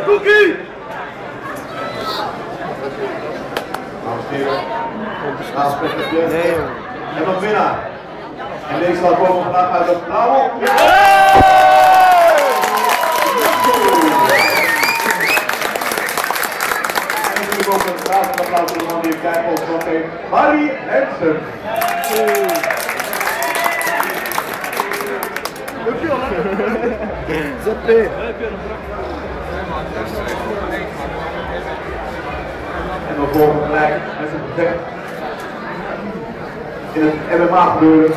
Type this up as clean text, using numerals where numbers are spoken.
Cookie! En nog winnaar. En deze zal komen vandaag uit het blauwe. En natuurlijk ook een graag applaus voor de man die heeft kijkt op wat heeft. Harry Hensen. En we volgen gelijk met zijn gevecht in het MMA gebeuren.